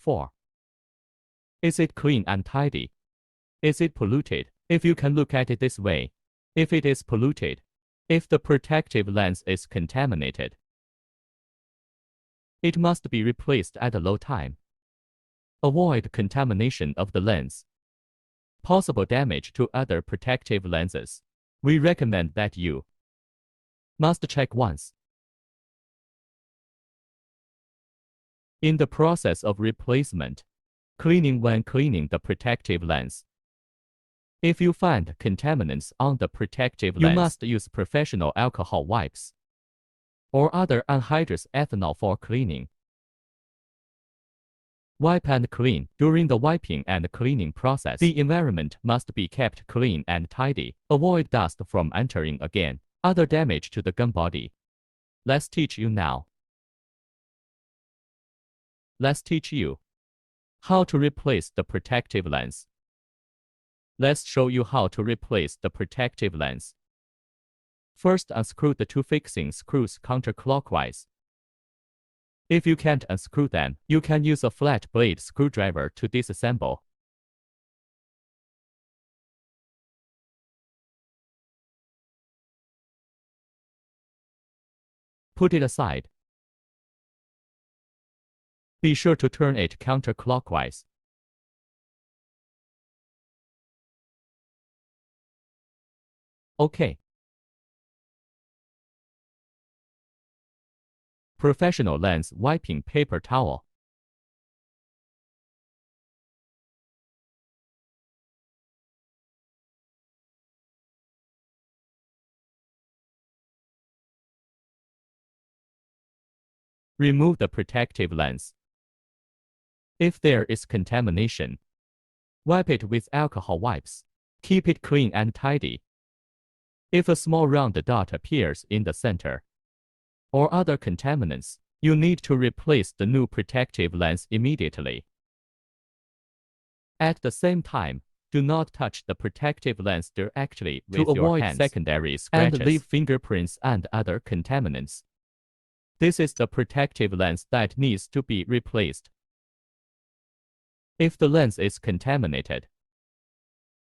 4. Is it clean and tidy? Is it polluted? If you can look at it this way, if it is polluted, if the protective lens is contaminated, it must be replaced at a low time. Avoid contamination of the lens. Possible damage to other protective lenses. We recommend that you must check once. In the process of replacement, cleaning when cleaning the protective lens. If you find contaminants on the protective lens, you must use professional alcohol wipes or other anhydrous ethanol for cleaning. Wipe and clean. During the wiping and cleaning process, the environment must be kept clean and tidy. Avoid dust from entering again. Other damage to the gun body. Let's teach you now. Let's teach you how to replace the protective lens. Let's show you how to replace the protective lens. First, unscrew the two fixing screws counterclockwise. If you can't unscrew them, you can use a flat blade screwdriver to disassemble. Put it aside. Be sure to turn it counterclockwise. Okay. Professional lens wiping paper towel. Remove the protective lens. If there is contamination, wipe it with alcohol wipes. Keep it clean and tidy. If a small round dot appears in the center, or other contaminants, you need to replace the new protective lens immediately. At the same time, do not touch the protective lens directly with To your avoid hands secondary scratches and leave fingerprints and other contaminants. This is the protective lens that needs to be replaced. If the lens is contaminated,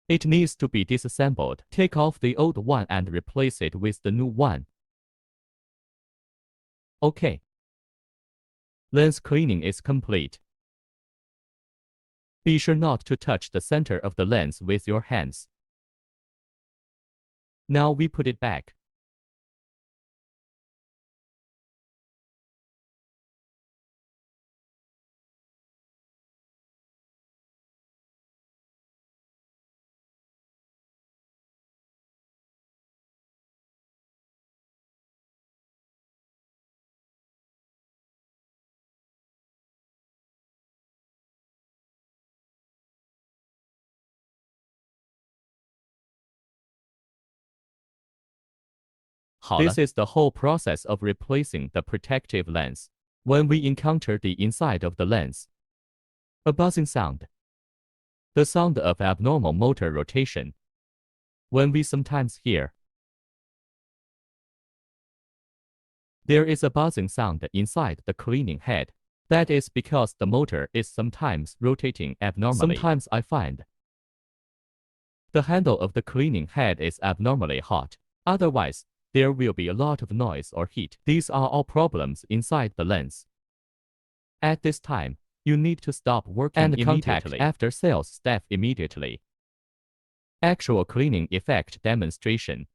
it needs to be disassembled. Take off the old one and replace it with the new one. Okay. Lens cleaning is complete. Be sure not to touch the center of the lens with your hands. Now we put it back. This is the whole process of replacing the protective lens. When we encounter the inside of the lens, a buzzing sound, the sound of abnormal motor rotation. When we sometimes hear, there is a buzzing sound inside the cleaning head. That is because the motor is sometimes rotating abnormally. Sometimes I find the handle of the cleaning head is abnormally hot. Otherwise, there will be a lot of noise or heat. These are all problems inside the lens. At this time, you need to stop working and contact after-sales staff immediately. Actual cleaning effect demonstration.